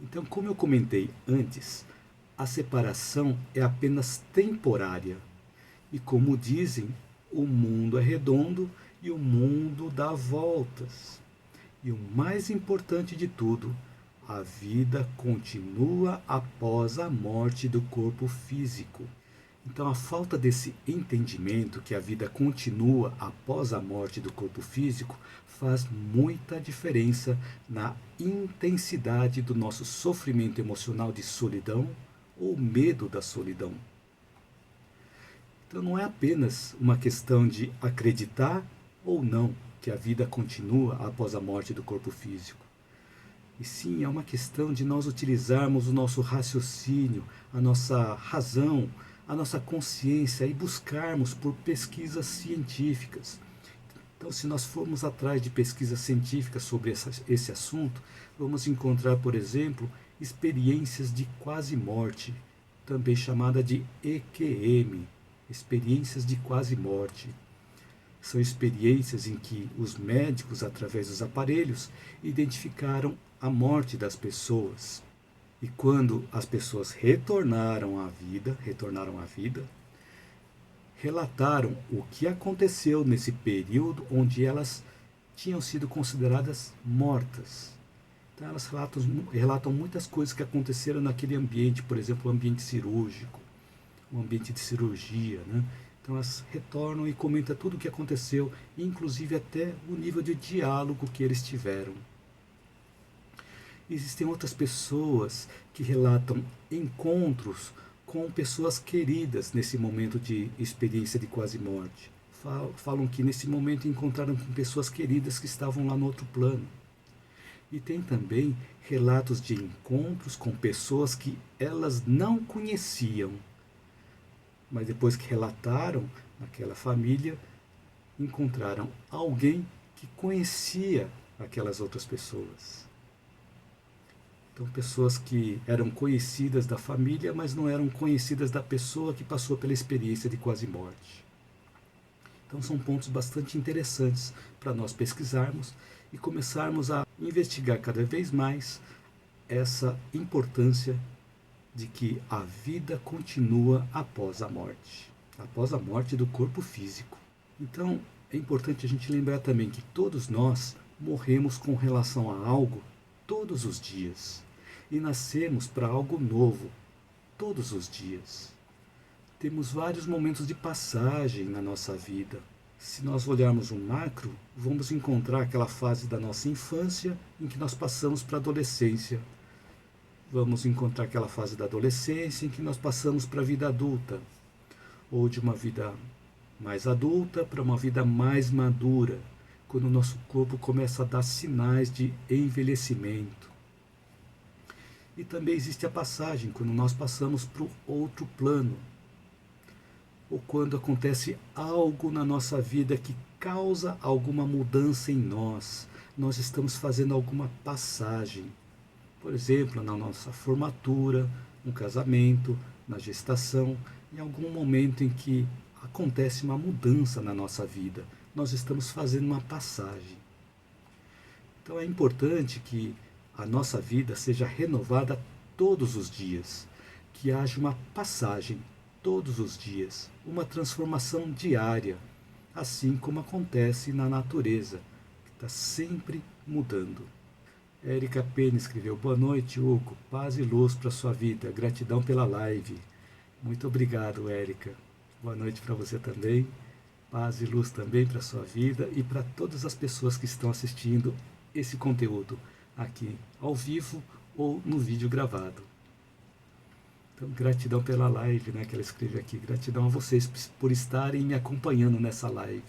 Então, como eu comentei antes, a separação é apenas temporária. E como dizem, o mundo é redondo e o mundo dá voltas. E o mais importante de tudo, a vida continua após a morte do corpo físico. Então, a falta desse entendimento que a vida continua após a morte do corpo físico faz muita diferença na intensidade do nosso sofrimento emocional de solidão ou medo da solidão. Então, não é apenas uma questão de acreditar ou não que a vida continua após a morte do corpo físico. E sim, é uma questão de nós utilizarmos o nosso raciocínio, a nossa razão, a nossa consciência e buscarmos por pesquisas científicas. Então, se nós formos atrás de pesquisas científicas sobre esse assunto, vamos encontrar, por exemplo, experiências de quase morte, também chamada de EQM, experiências de quase morte. São experiências em que os médicos, através dos aparelhos, identificaram a morte das pessoas. E quando as pessoas retornaram à vida, relataram o que aconteceu nesse período onde elas tinham sido consideradas mortas. Então elas relatam muitas coisas que aconteceram naquele ambiente, por exemplo, o ambiente cirúrgico, o ambiente de cirurgia, né? Então elas retornam e comentam tudo o que aconteceu, inclusive até o nível de diálogo que eles tiveram. Existem outras pessoas que relatam encontros com pessoas queridas nesse momento de experiência de quase morte. Falam que nesse momento encontraram com pessoas queridas que estavam lá no outro plano. E tem também relatos de encontros com pessoas que elas não conheciam, mas depois que relataram naquela família, encontraram alguém que conhecia aquelas outras pessoas. Então, pessoas que eram conhecidas da família, mas não eram conhecidas da pessoa que passou pela experiência de quase morte. Então, são pontos bastante interessantes para nós pesquisarmos e começarmos a investigar cada vez mais essa importância de que a vida continua após a morte do corpo físico. Então, é importante a gente lembrar também que todos nós morremos com relação a algo todos os dias e nascemos para algo novo todos os dias. Temos vários momentos de passagem na nossa vida. Se nós olharmos um macro, vamos encontrar aquela fase da nossa infância em que nós passamos para a adolescência. Vamos encontrar aquela fase da adolescência em que nós passamos para a vida adulta, ou de uma vida mais adulta para uma vida mais madura, quando o nosso corpo começa a dar sinais de envelhecimento. E também existe a passagem, quando nós passamos para o outro plano, ou quando acontece algo na nossa vida que causa alguma mudança em nós. Nós estamos fazendo alguma passagem. Por exemplo, na nossa formatura, no casamento, na gestação, em algum momento em que acontece uma mudança na nossa vida. Nós estamos fazendo uma passagem. Então é importante que a nossa vida seja renovada todos os dias, que haja uma passagem todos os dias, uma transformação diária, assim como acontece na natureza, que está sempre mudando. Érica Pena escreveu: boa noite, Hugo, paz e luz para sua vida, gratidão pela live. Muito obrigado, Érica. Boa noite para você também, paz e luz também para sua vida e para todas as pessoas que estão assistindo esse conteúdo aqui ao vivo ou no vídeo gravado. Então, gratidão pela live, né, que ela escreve aqui. Gratidão a vocês por estarem me acompanhando nessa live.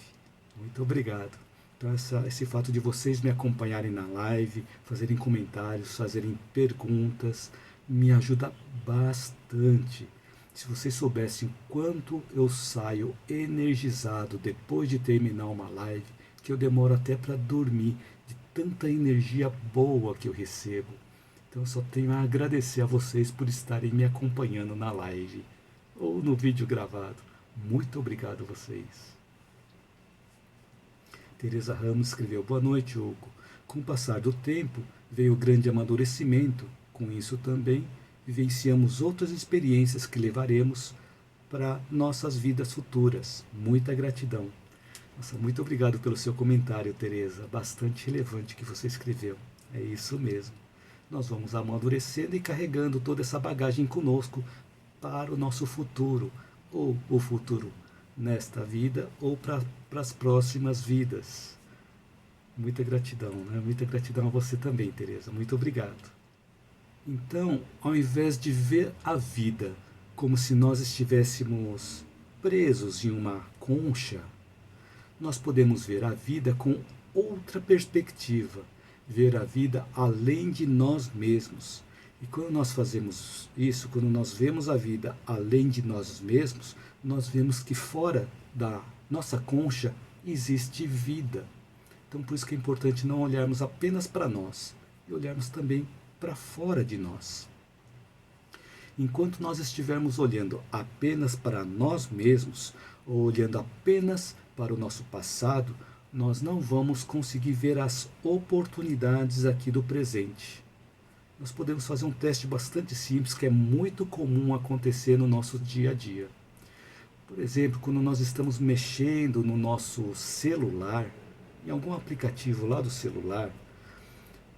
Muito obrigado. Então, esse fato de vocês me acompanharem na live, fazerem comentários, fazerem perguntas, me ajuda bastante. Se vocês soubessem quanto eu saio energizado depois de terminar uma live, que eu demoro até para dormir, de tanta energia boa que eu recebo. Então eu só tenho a agradecer a vocês por estarem me acompanhando na live ou no vídeo gravado. Muito obrigado a vocês. Teresa Ramos escreveu: boa noite, Hugo. Com o passar do tempo, veio o grande amadurecimento com isso também, vivenciamos outras experiências que levaremos para nossas vidas futuras. Muita gratidão. Nossa, muito obrigado pelo seu comentário, Tereza. Bastante relevante que você escreveu. É isso mesmo. Nós vamos amadurecendo e carregando toda essa bagagem conosco para o nosso futuro, ou o futuro nesta vida, ou para as próximas vidas. Muita gratidão, né? Muita gratidão a você também, Tereza. Muito obrigado. Então, ao invés de ver a vida como se nós estivéssemos presos em uma concha, nós podemos ver a vida com outra perspectiva, ver a vida além de nós mesmos. E quando nós fazemos isso, quando nós vemos a vida além de nós mesmos, nós vemos que fora da nossa concha existe vida. Então, por isso que é importante não olharmos apenas para nós, e olharmos também para fora de nós. Enquanto nós estivermos olhando apenas para nós mesmos, ou olhando apenas para o nosso passado, nós não vamos conseguir ver as oportunidades aqui do presente. Nós podemos fazer um teste bastante simples, que é muito comum acontecer no nosso dia a dia. Por exemplo, quando nós estamos mexendo no nosso celular, em algum aplicativo lá do celular,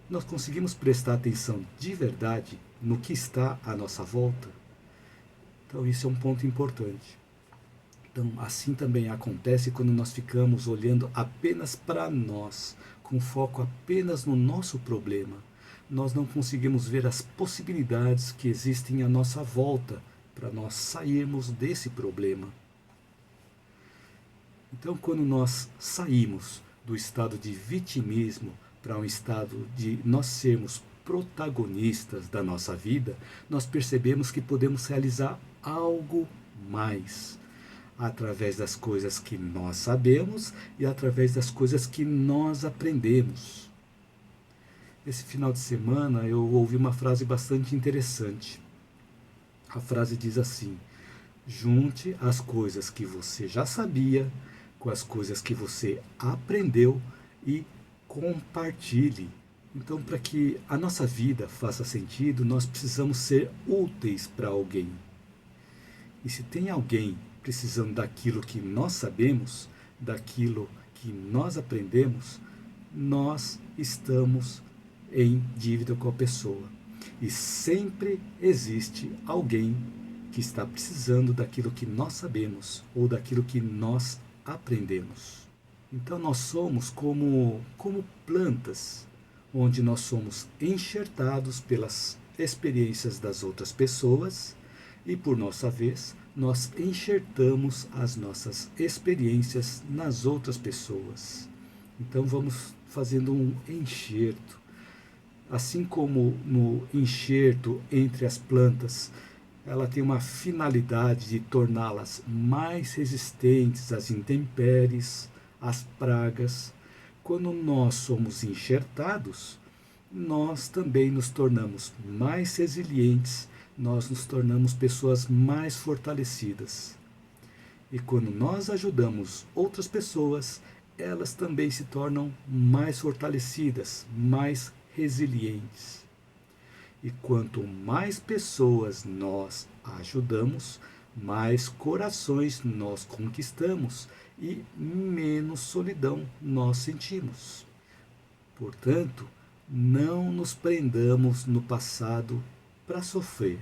nós conseguimos prestar atenção de verdade no que está à nossa volta? Então, isso é um ponto importante. Então, assim também acontece quando nós ficamos olhando apenas para nós, com foco apenas no nosso problema. Nós não conseguimos ver as possibilidades que existem à nossa volta para nós sairmos desse problema. Então, quando nós saímos do estado de vitimismo para um estado de nós sermos protagonistas da nossa vida, nós percebemos que podemos realizar algo mais, através das coisas que nós sabemos e através das coisas que nós aprendemos. Esse final de semana eu ouvi uma frase bastante interessante. A frase diz assim: junte as coisas que você já sabia com as coisas que você aprendeu e compartilhe. Então, para que a nossa vida faça sentido, nós precisamos ser úteis para alguém. E se tem alguém precisando daquilo que nós sabemos, daquilo que nós aprendemos, nós estamos em dívida com a pessoa. E sempre existe alguém que está precisando daquilo que nós sabemos ou daquilo que nós aprendemos. Então nós somos como plantas, onde nós somos enxertados pelas experiências das outras pessoas e, por nossa vez, nós enxertamos as nossas experiências nas outras pessoas. Então vamos fazendo um enxerto. Assim como no enxerto entre as plantas, ela tem uma finalidade de torná-las mais resistentes às intempéries, às pragas. Quando nós somos enxertados, nós também nos tornamos mais resilientes, nós nos tornamos pessoas mais fortalecidas. E quando nós ajudamos outras pessoas, elas também se tornam mais fortalecidas, mais resilientes. E quanto mais pessoas nós ajudamos, mais corações nós conquistamos e menos solidão nós sentimos. Portanto, não nos prendamos no passado para sofrer,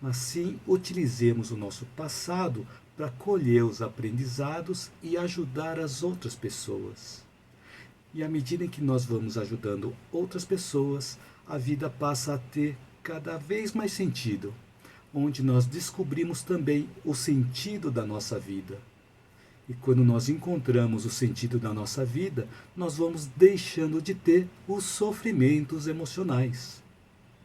mas sim utilizemos o nosso passado para colher os aprendizados e ajudar as outras pessoas. E à medida em que nós vamos ajudando outras pessoas, a vida passa a ter cada vez mais sentido, onde nós descobrimos também o sentido da nossa vida. E quando nós encontramos o sentido da nossa vida, nós vamos deixando de ter os sofrimentos emocionais.